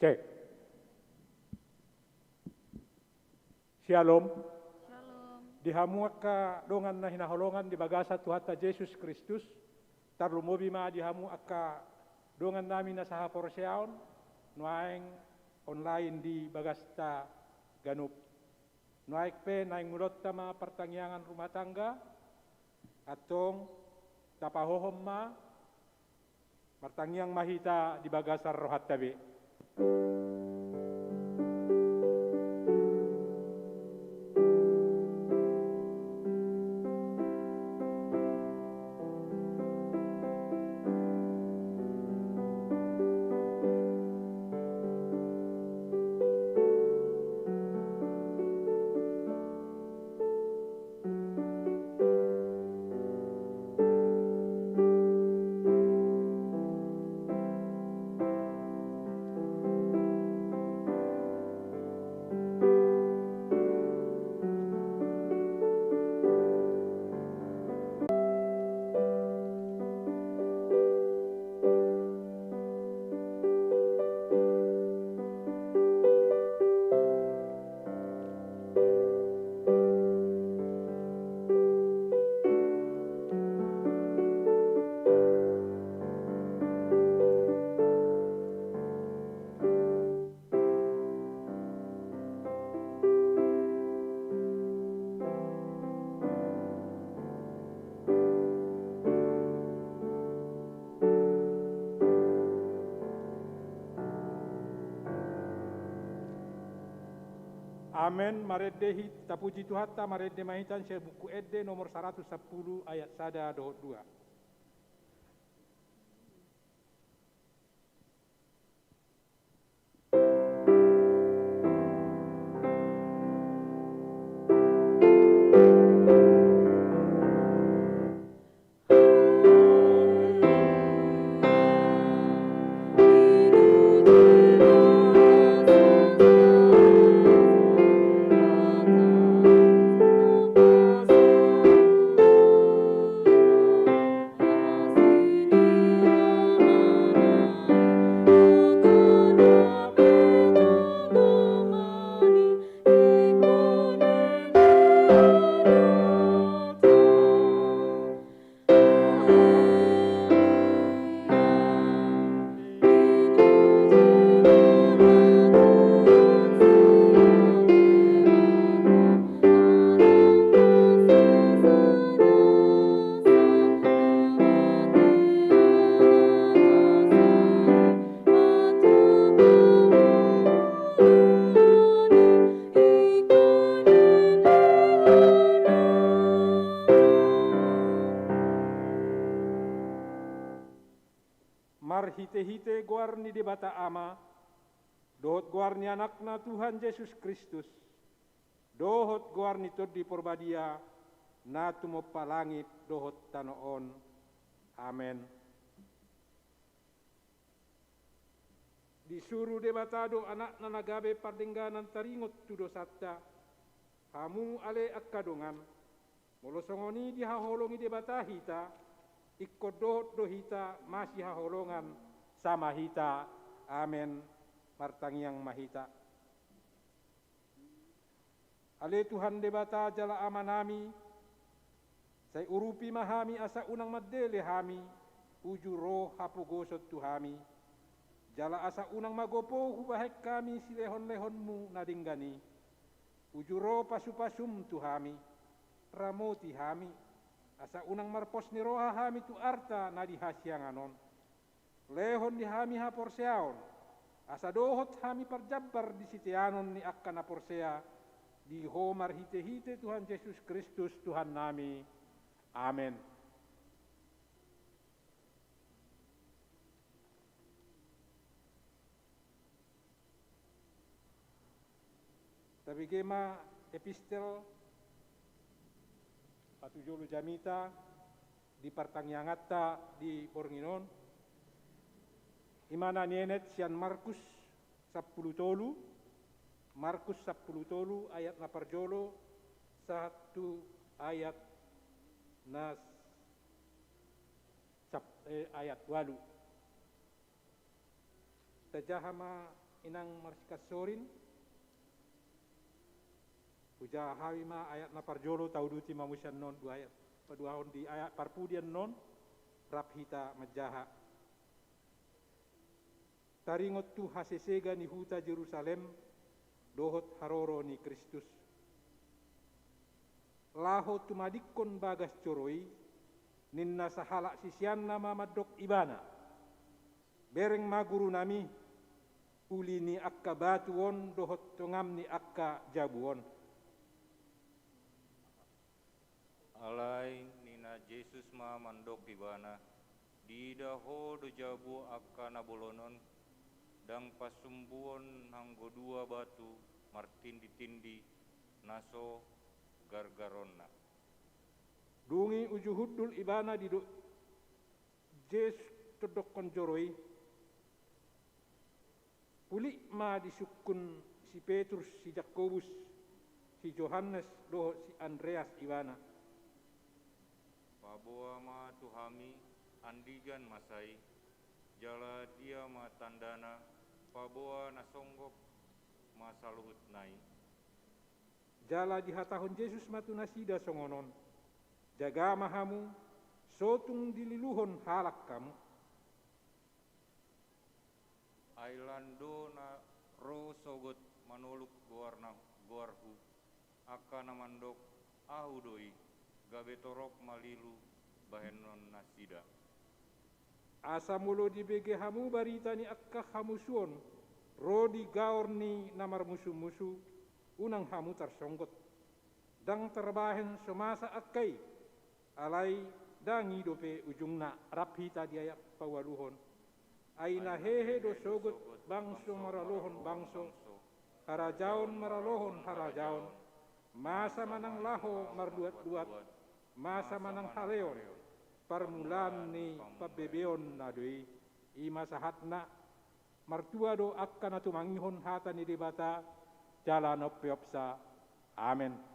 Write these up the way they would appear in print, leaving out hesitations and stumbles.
Cek. Shalom. Shalom. Dihamuak ka dongan na hinaholongan di bagasa Tuhata Jesus Kristus. Tarlumobi ma dihamu akka dongan namin na sa haporseaon. Nuaeng online di bagasta ganup. Nuaik pe naing mulot tama pertangyangan rumah tangga. Atong tapahohom ma pertangyang mahita di bagasar rohat tabi. Amen. Maredde tapuji Tuhata maredde mahitan share buku edde nomor 110 ayat 1 dohot 2. Mar hite-hite guarni di bata ama, dohot guarni anakna Tuhan Yesus Kristus, dohot guarni tod di porbadia, na tumopa langit dohot tanoon. Amen. Disuruh debatado anak na nagabe pardengganan taringot tudo satta, hamu ale akkadongan, molosongoni dihaholongi debata hita, ikkodot do hita masih haholongan sama hita. Amen. Martangyang mahita. Ale Tuhan debata jala amanami, say urupi mahami asa unang maddele hami, uju roh hapugosot tuhami. Jala asa unang magopo hubahek kami silehon-lehonmu nadinggani. Uju roh pasu-pasum tuhami, ramoti hami. Asa unang marpos ni roha hami tu arta na dihasyanganon. Lehon di hami ha porseaon. Asa dohot hami parjabbar di sitianon ni akka na porsea. Di homar hite-hite Tuhan Yesus Kristus Tuhan nami. Amen. Tapi gema epistel patujolo jamita di partangyangatta di Bornginon. Imana nienet sian Markus 10 tolu. Markus 10 tolu ayat na parjolo 1 ayat na ayat 8. Tajahama inang marsikat sorin puja hawi ma ayat na parjolo tau duti mamusian non dua ayat paduahon di ayat parpudian non rap hita majaha taringot tu hasesega ni huta Jerusalem dohot haroro ni Kristus laho tumadikon bagas coroi ninna sahala sisian nama madok ibana bereng maguru nami uli ni akka batuon dohot tongam ni akka jabuon alai nina Jesus ma mandok ibana di daho do jabu akka nabolonon dang pasumbuon hanggo dua batu martindi-tindi naso gargaronna dungi ujuhudul ibana di do Jes todok konjoroi puli ma disukun si Petrus si Jakobus si Johannes doho si Andreas ibana paboa ma tuhami andigan masai jala dia ma tandana paboa nasonggok masaluhut nai jala dihatahon Yesus matu nasida songonon jaga mahamu sotung dililuhon halak kamu ailando na ro sogot manuluk goarhu aka namandok ahudoi gabetorok malilu bahenon nasida asa mulo di bege hamu barita ni akka hamu suon rodi gaor ni namar musuh-musuh unang hamu tarsonggot dang terbahen semasa akkai alai dangi dope ujungna raphita diayak pawaluhon aina hehe do sogot bangso maralohon bangso harajaon maralohon harajaon masa manang laho marduat-duat masa manang haleon parmulan ni pabebeon na doi ima sahatna martua do akka na tumangihon hata ni debata jalan opiopsa amen.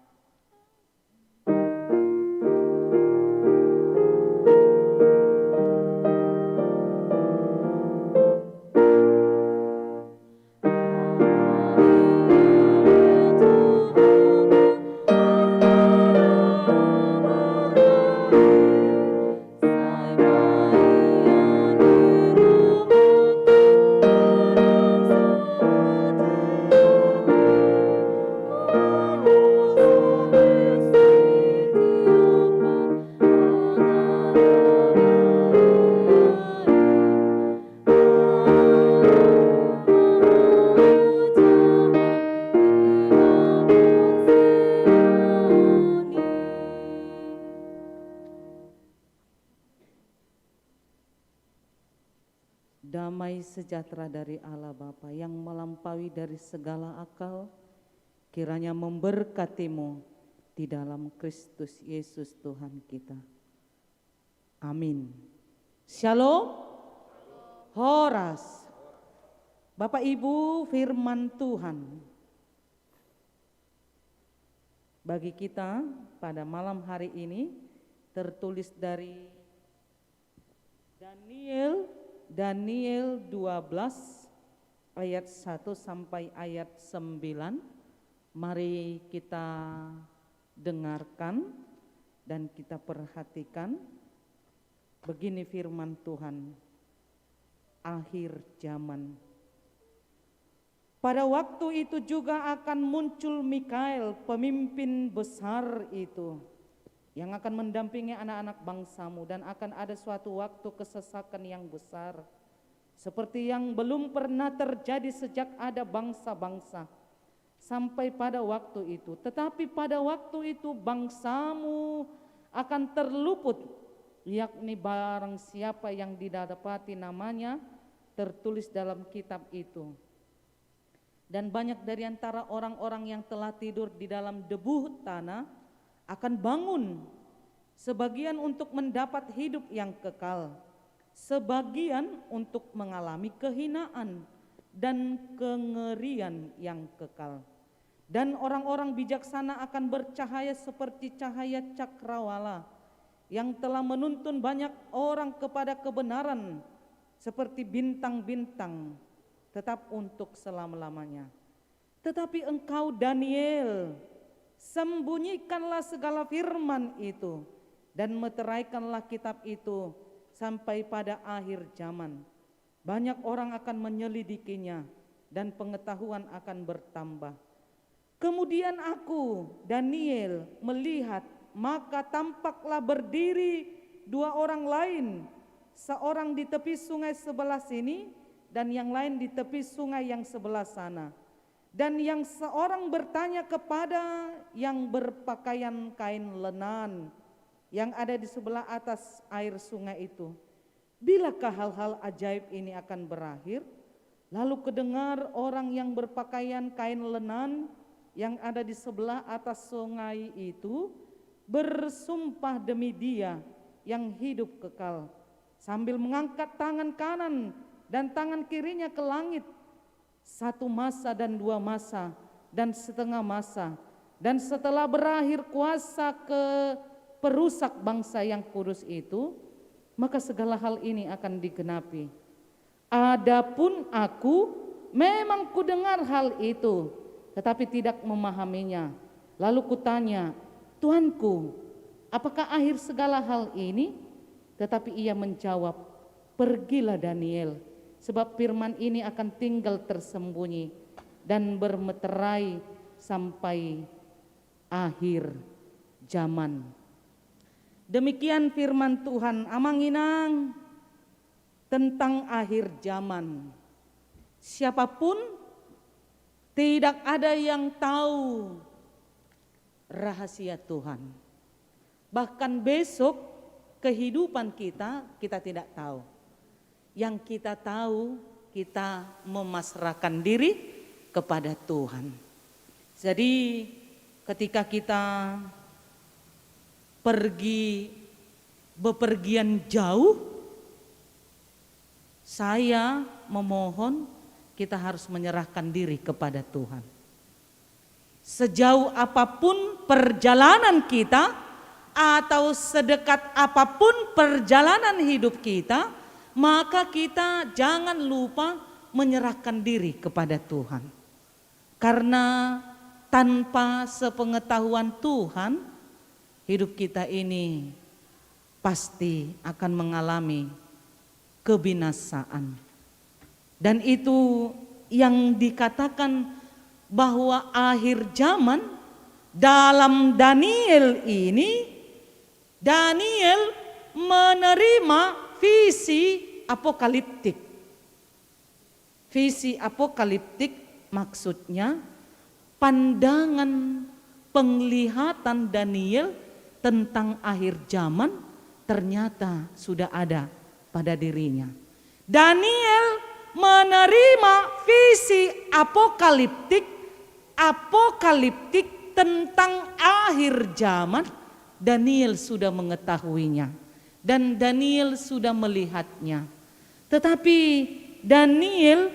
Damai sejahtera dari Allah Bapa yang melampaui dari segala akal, kiranya memberkatimu di dalam Kristus Yesus Tuhan kita. Amin. Shalom. Horas. Bapak Ibu, firman Tuhan bagi kita pada malam hari ini tertulis dari Daniel 12 ayat 1 sampai ayat 9. Mari kita dengarkan dan kita perhatikan. Begini firman Tuhan. Akhir zaman. Pada waktu itu juga akan muncul Mikael, pemimpin besar itu, yang akan mendampingi anak-anak bangsamu, dan akan ada suatu waktu kesesakan yang besar seperti yang belum pernah terjadi sejak ada bangsa-bangsa sampai pada waktu itu. Tetapi pada waktu itu bangsamu akan terluput, yakni barang siapa yang didapati namanya tertulis dalam kitab itu. Dan banyak dari antara orang-orang yang telah tidur di dalam debu tanah akan bangun, sebagian untuk mendapat hidup yang kekal, sebagian untuk mengalami kehinaan dan kengerian yang kekal. Dan orang-orang bijaksana akan bercahaya seperti cahaya cakrawala yang telah menuntun banyak orang kepada kebenaran seperti bintang-bintang tetap untuk selama-lamanya. Tetapi engkau Daniel, sembunyikanlah segala firman itu dan meteraikanlah kitab itu sampai pada akhir zaman. Banyak orang akan menyelidikinya dan pengetahuan akan bertambah. Kemudian aku, Daniel, melihat, maka tampaklah berdiri dua orang lain, seorang di tepi sungai sebelah sini dan yang lain di tepi sungai yang sebelah sana. Dan yang seorang bertanya kepada yang berpakaian kain lenan yang ada di sebelah atas air sungai itu, bilakah hal-hal ajaib ini akan berakhir? Lalu kedengar orang yang berpakaian kain lenan yang ada di sebelah atas sungai itu bersumpah demi Dia yang hidup kekal, sambil mengangkat tangan kanan dan tangan kirinya ke langit. 1 masa dan 2 masa dan setengah masa, dan setelah berakhir kuasa ke perusak bangsa yang kudus itu, maka segala hal ini akan digenapi. Adapun aku memang kudengar hal itu, tetapi tidak memahaminya. Lalu kutanya, Tuanku, apakah akhir segala hal ini? Tetapi ia menjawab, pergilah Daniel, sebab firman ini akan tinggal tersembunyi dan bermeterai sampai akhir zaman. Demikian firman Tuhan Amanginang tentang akhir zaman. Siapapun tidak ada yang tahu rahasia Tuhan. Bahkan besok kehidupan kita tidak tahu. Yang kita tahu, kita memasrahkan diri kepada Tuhan. Jadi ketika kita pergi bepergian jauh, saya memohon kita harus menyerahkan diri kepada Tuhan. Sejauh apapun perjalanan kita atau sedekat apapun perjalanan hidup kita, maka kita jangan lupa menyerahkan diri kepada Tuhan. Karena tanpa sepengetahuan Tuhan, hidup kita ini pasti akan mengalami kebinasaan. Dan itu yang dikatakan bahwa akhir zaman dalam Daniel ini, Daniel menerima visi apokaliptik. Visi apokaliptik maksudnya pandangan penglihatan Daniel tentang akhir zaman ternyata sudah ada pada dirinya. Daniel menerima visi apokaliptik tentang akhir zaman. Daniel sudah mengetahuinya dan Daniel sudah melihatnya. Tetapi Daniel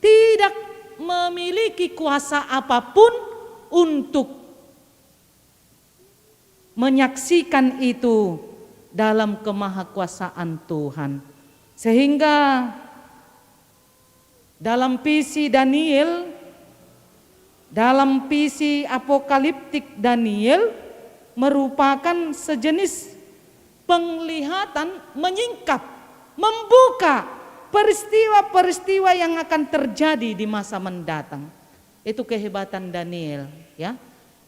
tidak memiliki kuasa apapun untuk menyaksikan itu dalam kemahakuasaan Tuhan. Sehingga dalam visi Daniel, dalam visi apokaliptik Daniel merupakan sejenis penglihatan menyingkap, membuka peristiwa-peristiwa yang akan terjadi di masa mendatang. Itu kehebatan Daniel, ya.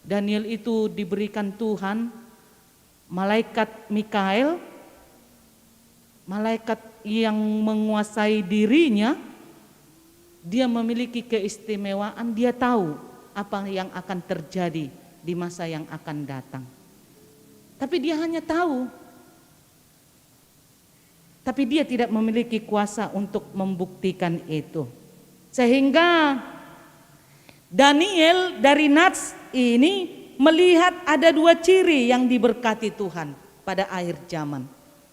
Daniel itu diberikan Tuhan malaikat Mikael, malaikat yang menguasai dirinya. Dia memiliki keistimewaan, dia tahu apa yang akan terjadi di masa yang akan datang. Tapi dia hanya tahu. Tapi dia tidak memiliki kuasa untuk membuktikan itu. Sehingga Daniel dari Nats ini melihat ada 2 ciri yang diberkati Tuhan pada akhir zaman.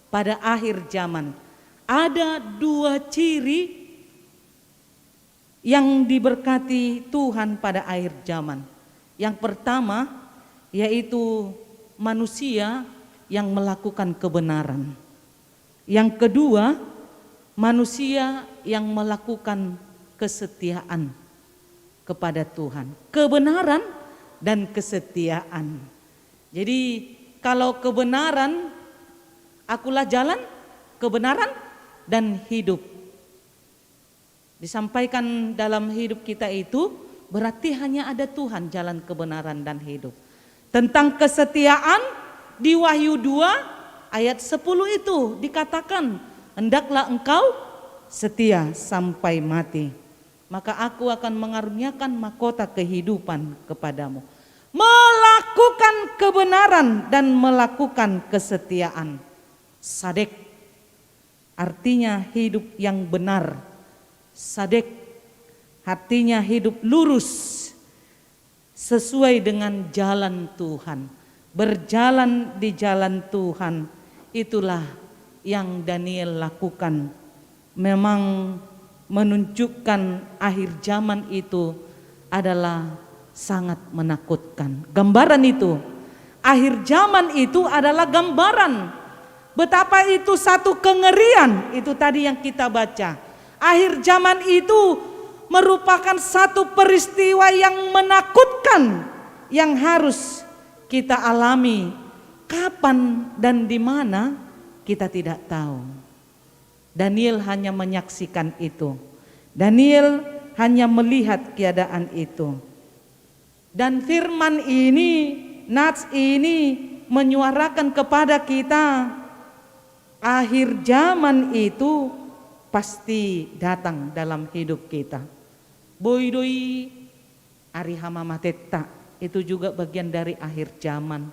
Pada akhir zaman ada 2 ciri yang diberkati Tuhan pada akhir zaman. Yang pertama yaitu manusia yang melakukan kebenaran. Yang kedua, manusia yang melakukan kesetiaan kepada Tuhan. Kebenaran dan kesetiaan. Jadi kalau kebenaran, akulah jalan, kebenaran dan hidup. Disampaikan dalam hidup kita itu berarti hanya ada Tuhan, jalan kebenaran dan hidup. Tentang kesetiaan di Wahyu 2 ayat 10 itu dikatakan, hendaklah engkau setia sampai mati, maka aku akan mengaruniakan mahkota kehidupan kepadamu. Melakukan kebenaran dan melakukan kesetiaan. Sadek artinya hidup yang benar. Sadek artinya hidup lurus sesuai dengan jalan Tuhan. Berjalan di jalan Tuhan, itulah yang Daniel lakukan. Memang menunjukkan akhir zaman itu adalah sangat menakutkan. Gambaran itu, akhir zaman itu adalah gambaran betapa itu satu kengerian. Itu tadi yang kita baca. Akhir zaman itu merupakan satu peristiwa yang menakutkan yang harus kita alami. Kapan dan di mana kita tidak tahu. Daniel hanya menyaksikan itu. Daniel hanya melihat keadaan itu. Dan firman ini, nats ini menyuarakan kepada kita, akhir zaman itu pasti datang dalam hidup kita. Boidoi arihama mateta, itu juga bagian dari akhir zaman.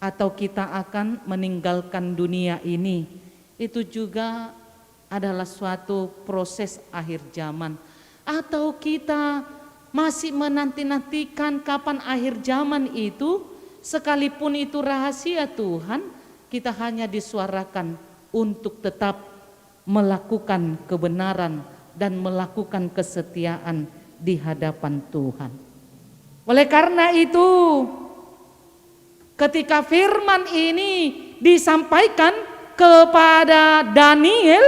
Atau kita akan meninggalkan dunia ini, itu juga adalah suatu proses akhir zaman. Atau kita masih menanti-nantikan kapan akhir zaman itu, sekalipun itu rahasia Tuhan, kita hanya disuarakan untuk tetap melakukan kebenaran dan melakukan kesetiaan di hadapan Tuhan. Oleh karena itu, ketika firman ini disampaikan kepada Daniel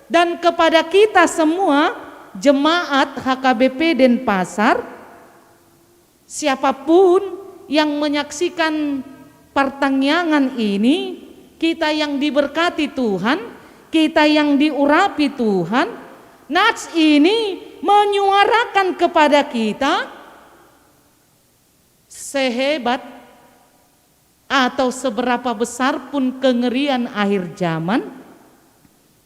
dan kepada kita semua, jemaat HKBP Denpasar, siapapun yang menyaksikan pertanyaan ini, kita yang diberkati Tuhan, kita yang diurapi Tuhan, nats ini menyuarakan kepada kita, sehebat atau seberapa besar pun kengerian akhir zaman,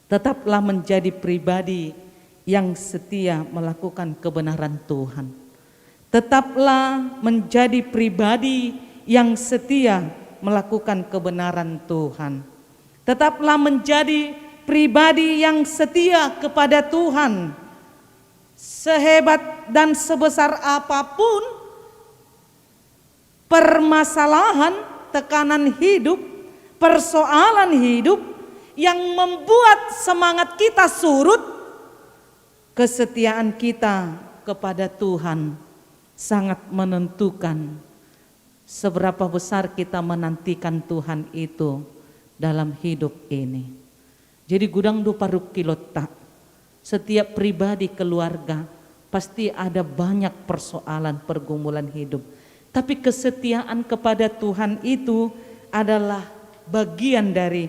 tetaplah menjadi pribadi yang setia melakukan kebenaran Tuhan. Tetaplah menjadi pribadi yang setia melakukan kebenaran Tuhan. Tetaplah menjadi pribadi yang setia kepada Tuhan. Sehebat dan sebesar apapun permasalahan, tekanan hidup, persoalan hidup yang membuat semangat kita surut, kesetiaan kita kepada Tuhan sangat menentukan seberapa besar kita menantikan Tuhan itu dalam hidup ini. Jadi gudang do paruk kilota, setiap pribadi keluarga pasti ada banyak persoalan pergumulan hidup. Tapi kesetiaan kepada Tuhan itu adalah bagian dari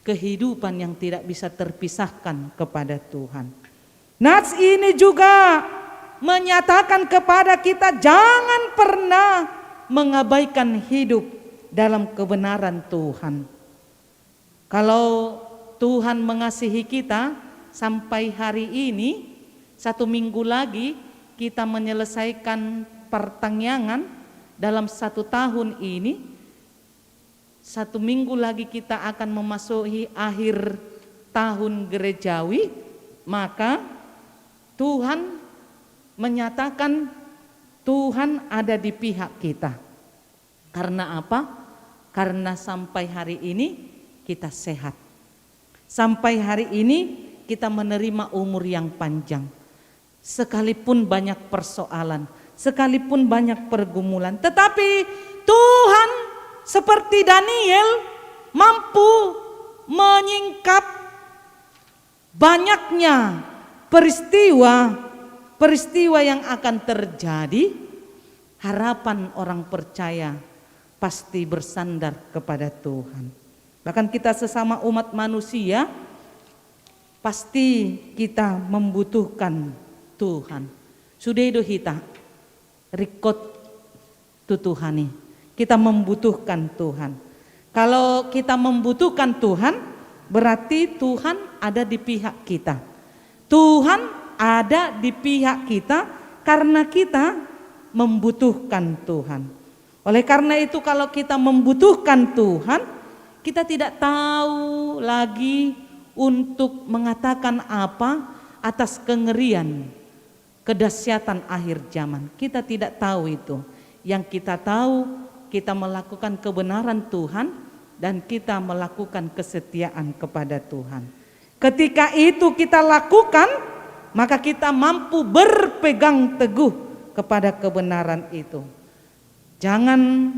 kehidupan yang tidak bisa terpisahkan kepada Tuhan. Nats ini juga menyatakan kepada kita jangan pernah mengabaikan hidup dalam kebenaran Tuhan. Kalau Tuhan mengasihi kita sampai hari ini, 1 minggu lagi kita menyelesaikan pertanyaan dalam 1 tahun ini. 1 minggu lagi kita akan memasuki akhir tahun gerejawi, maka Tuhan menyatakan Tuhan ada di pihak kita. Karena apa? Karena sampai hari ini kita sehat. Sampai hari ini kita menerima umur yang panjang. Sekalipun banyak persoalan, sekalipun banyak pergumulan, tetapi Tuhan seperti Daniel mampu menyingkap banyaknya peristiwa yang akan terjadi, harapan orang percaya pasti bersandar kepada Tuhan. Bahkan kita sesama umat manusia pasti kita membutuhkan Tuhan. Sudah itu kita rekod Tuhani. Kita membutuhkan Tuhan. Kalau kita membutuhkan Tuhan, berarti Tuhan ada di pihak kita. Tuhan ada di pihak kita karena kita membutuhkan Tuhan. Oleh karena itu kalau kita membutuhkan Tuhan, kita tidak tahu lagi untuk mengatakan apa atas kengerian, kedahsyatan akhir zaman. Kita tidak tahu itu. Yang kita tahu, kita melakukan kebenaran Tuhan dan kita melakukan kesetiaan kepada Tuhan. Ketika itu kita lakukan, maka kita mampu berpegang teguh kepada kebenaran itu. Jangan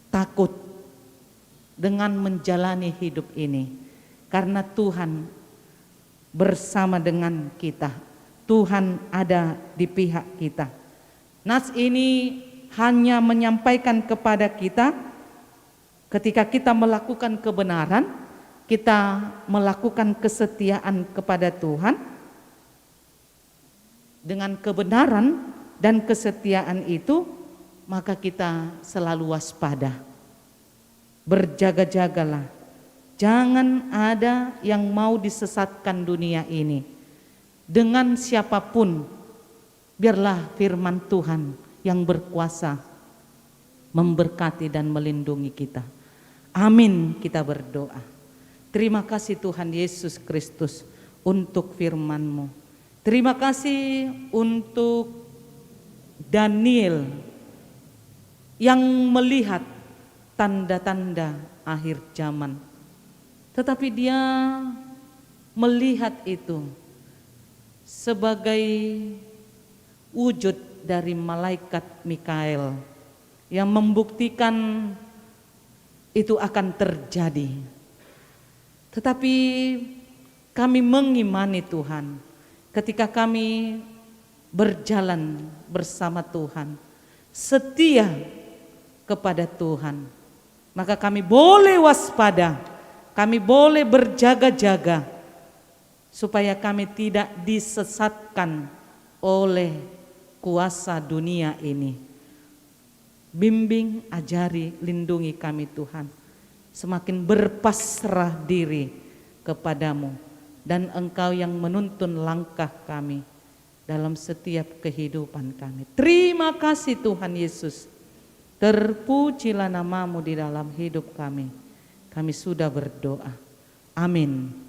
takut dengan menjalani hidup ini, karena Tuhan bersama dengan kita. Tuhan ada di pihak kita. Nas ini hanya menyampaikan kepada kita ketika kita melakukan kebenaran, kita melakukan kesetiaan kepada Tuhan. Dengan kebenaran dan kesetiaan itu, maka kita selalu waspada. Berjaga-jagalah. Jangan ada yang mau disesatkan dunia ini. Dengan siapapun, biarlah firman Tuhan yang berkuasa memberkati dan melindungi kita. Amin, kita berdoa. Terima kasih Tuhan Yesus Kristus untuk firman-Mu. Terima kasih untuk Daniel yang melihat tanda-tanda akhir zaman. Tetapi dia melihat itu sebagai wujud dari malaikat Mikael yang membuktikan itu akan terjadi. Tetapi kami mengimani Tuhan. Ketika kami berjalan bersama Tuhan, setia kepada Tuhan, maka kami boleh waspada, kami boleh berjaga-jaga, supaya kami tidak disesatkan oleh kuasa dunia ini. Bimbing, ajari, lindungi kami Tuhan, semakin berpasrah diri kepadamu. Dan Engkau yang menuntun langkah kami dalam setiap kehidupan kami. Terima kasih Tuhan Yesus. Terpujilah nama-Mu di dalam hidup kami. Kami sudah berdoa. Amin.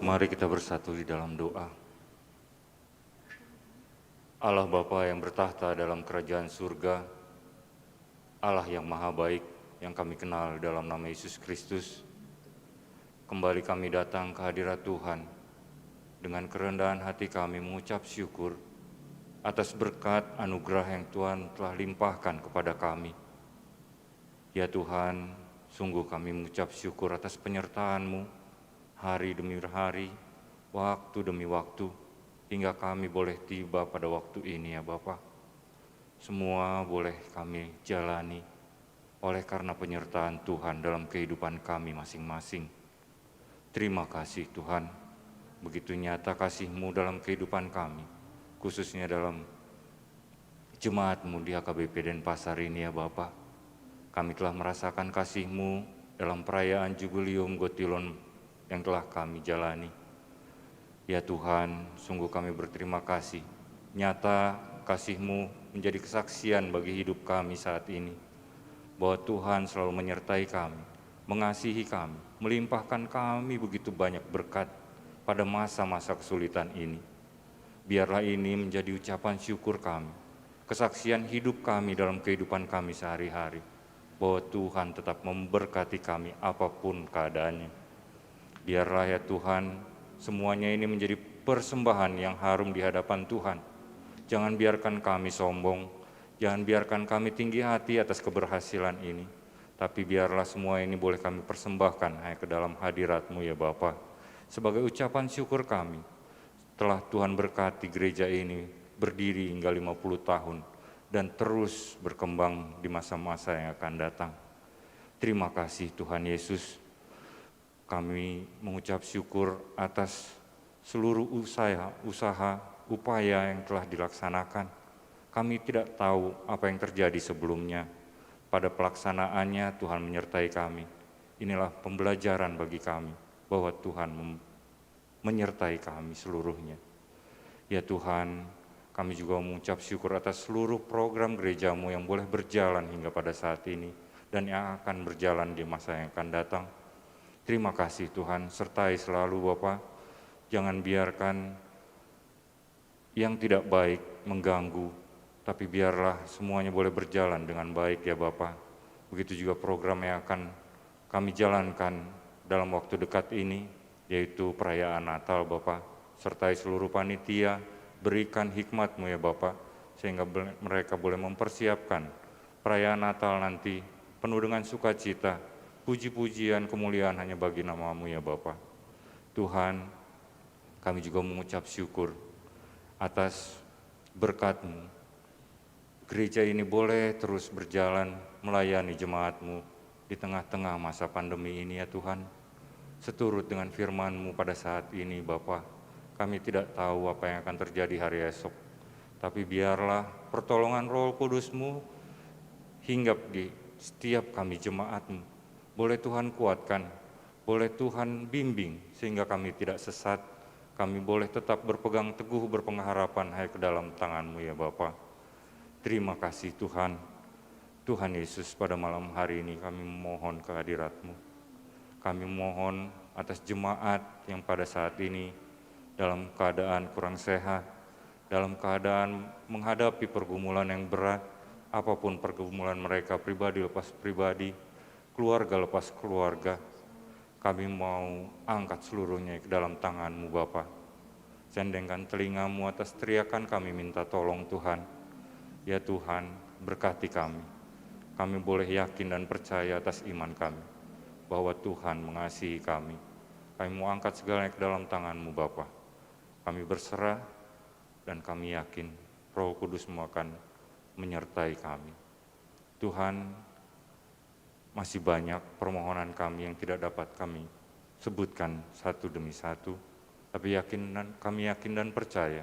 Mari kita bersatu di dalam doa. Allah Bapa yang bertahta dalam kerajaan surga, Allah yang maha baik yang kami kenal dalam nama Yesus Kristus, kembali kami datang ke hadirat Tuhan dengan kerendahan hati kami mengucap syukur atas berkat anugerah yang Tuhan telah limpahkan kepada kami. Ya Tuhan, sungguh kami mengucap syukur atas penyertaan-Mu hari demi hari, waktu demi waktu hingga kami boleh tiba pada waktu ini ya Bapa. Semua boleh kami jalani oleh karena penyertaan Tuhan dalam kehidupan kami masing-masing. Terima kasih Tuhan, begitu nyata kasih-Mu dalam kehidupan kami, khususnya dalam jemaat-Mu di HKBP Denpasar ini ya Bapa. Kami telah merasakan kasih-Mu dalam perayaan Jubileum Gotilon yang telah kami jalani. Ya Tuhan, sungguh kami berterima kasih. Nyata kasih-Mu menjadi kesaksian bagi hidup kami saat ini, bahwa Tuhan selalu menyertai kami, mengasihi kami, melimpahkan kami begitu banyak berkat pada masa-masa kesulitan ini. Biarlah ini menjadi ucapan syukur kami, kesaksian hidup kami dalam kehidupan kami sehari-hari, bahwa Tuhan tetap memberkati kami apapun keadaannya. Biarlah ya Tuhan, semuanya ini menjadi persembahan yang harum di hadapan Tuhan. Jangan biarkan kami sombong, jangan biarkan kami tinggi hati atas keberhasilan ini, tapi biarlah semua ini boleh kami persembahkan hanya ke dalam hadirat-Mu ya Bapa. Sebagai ucapan syukur kami, telah Tuhan berkati gereja ini berdiri hingga 50 tahun dan terus berkembang di masa-masa yang akan datang. Terima kasih Tuhan Yesus. Kami mengucap syukur atas seluruh usaha, upaya yang telah dilaksanakan. Kami tidak tahu apa yang terjadi sebelumnya. Pada pelaksanaannya Tuhan menyertai kami. Inilah pembelajaran bagi kami bahwa Tuhan menyertai kami seluruhnya. Ya Tuhan, kami juga mengucap syukur atas seluruh program gereja-Mu yang boleh berjalan hingga pada saat ini dan yang akan berjalan di masa yang akan datang. Terima kasih Tuhan, sertai selalu Bapa. Jangan biarkan yang tidak baik mengganggu, tapi biarlah semuanya boleh berjalan dengan baik ya Bapa. Begitu juga program yang akan kami jalankan dalam waktu dekat ini, yaitu perayaan Natal Bapa. Sertai seluruh panitia, berikan hikmat-Mu ya Bapa, sehingga mereka boleh mempersiapkan perayaan Natal nanti penuh dengan sukacita, puji-pujian, kemuliaan hanya bagi nama-Mu ya Bapa. Tuhan, kami juga mengucap syukur atas berkat-Mu. Gereja ini boleh terus berjalan melayani jemaat-Mu di tengah-tengah masa pandemi ini ya Tuhan. Seturut dengan firman-Mu pada saat ini Bapa, kami tidak tahu apa yang akan terjadi hari esok. Tapi biarlah pertolongan Roh Kudus-Mu hinggap di setiap kami jemaat-Mu. Boleh Tuhan kuatkan, boleh Tuhan bimbing sehingga kami tidak sesat. Kami boleh tetap berpegang teguh, berpengharapan hanya ke dalam tangan-Mu ya Bapa. Terima kasih Tuhan. Tuhan Yesus, pada malam hari ini kami memohon kehadirat-Mu. Kami mohon atas jemaat yang pada saat ini dalam keadaan kurang sehat, dalam keadaan menghadapi pergumulan yang berat, apapun pergumulan mereka, pribadi lepas pribadi, keluarga lepas keluarga, kami mau angkat seluruhnya ke dalam tangan-Mu Bapa. Sendengkan telinga-Mu atas teriakan kami minta tolong Tuhan. Ya Tuhan, berkati kami. Kami boleh yakin dan percaya atas iman kami, bahwa Tuhan mengasihi kami. Kami mau angkat segalanya ke dalam tangan-Mu Bapa. Kami berserah dan kami yakin Roh Kudus-Mu akan menyertai kami. Tuhan, masih banyak permohonan kami yang tidak dapat kami sebutkan satu demi satu, tapi kami yakin dan percaya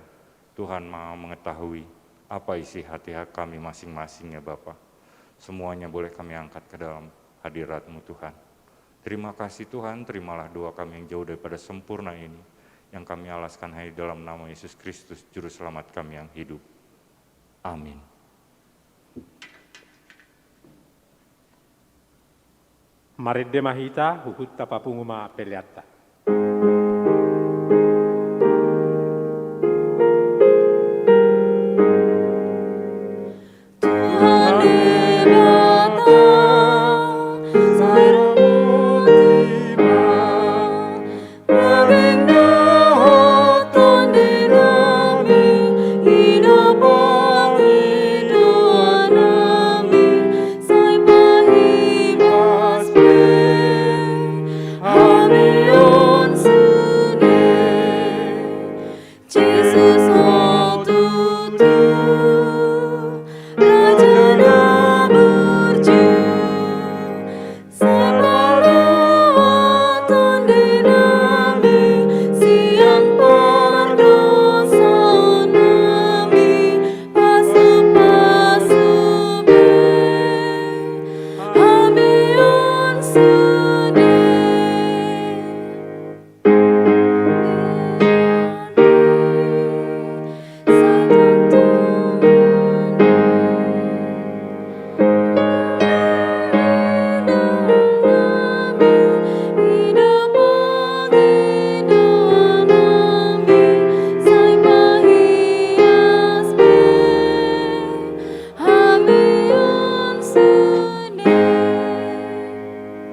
Tuhan Maha mengetahui apa isi hati kami masing-masing ya Bapa. Semuanya boleh kami angkat ke dalam hadirat-Mu Tuhan. Terima kasih Tuhan, terimalah doa kami yang jauh daripada sempurna ini, yang kami alaskan hanya dalam nama Yesus Kristus, Juru Selamat kami yang hidup. Amin. Maridde mahita hukutta papunguma peleatta. Amen.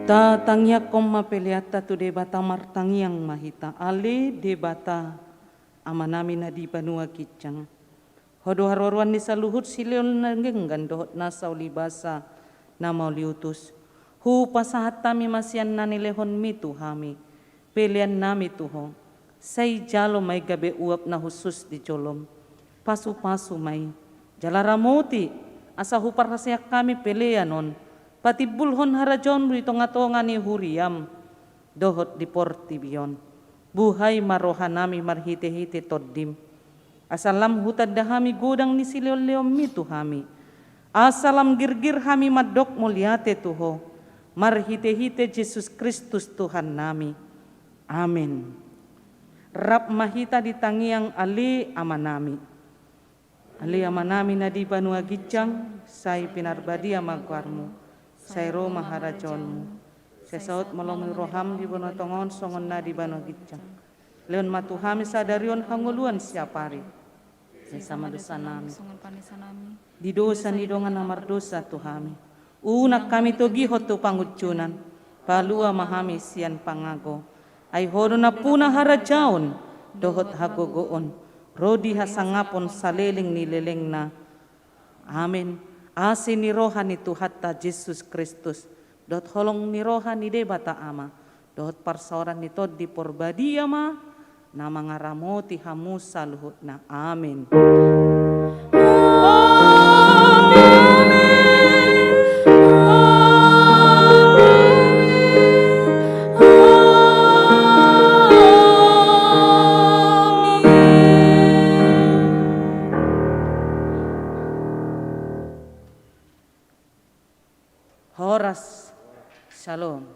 Ta tangya kom mapeliata tu debata martangiang mahita ale debata amanami na di banua kicang. Hodo haroruan ni saluhut sileon nangenggan dohot nasa ulibasa na mauliutus. Hu pasahat tami masian nanilehon mitu hami. Pelian nami tuho. Say jalo may gabe uap na husus di jolom. Pasu-pasu may. Jalaramoti asa hupar rasyak kami peleanon. Patibulhon harajon rito ngatonga ni huriam. Dohot di portibion. Buhay maroha nami marhite-hite toddim. Asalam hutad dahami gudang ni sileon-leom mitu hami. Asalam girgir hami madok muliate tuho. Marhite-hite Jesus Kristus Tuhan nami. Amin. Rap mahita di tangiang ali amanami. Ali amanami na di banua gicang. Say pinarbadia magwarmu. Say Roma harajonmu. Say saut malomil roham di banua tongon songon na di banua gicang. Leon matuhami sadarion hanguluan siapari. Say sama dosa nami. Di dosa ni dongan amar dosa tuhami. Unak kami togi hotu pangutcunan. Palua mahami sian pangago. Ay hodo na puna harajaon. Dohot hagogoon. Rodi hasangapon saleling nileleng na. Amin. Asi ni roha ni Tuhatta Jesus Kristus. Dot holong ni roha ni debata ama. Dot parsaoran ni tod di porbadia ma. Na mga ramoti hamusa luhut na. Amin. Horas. Shalom.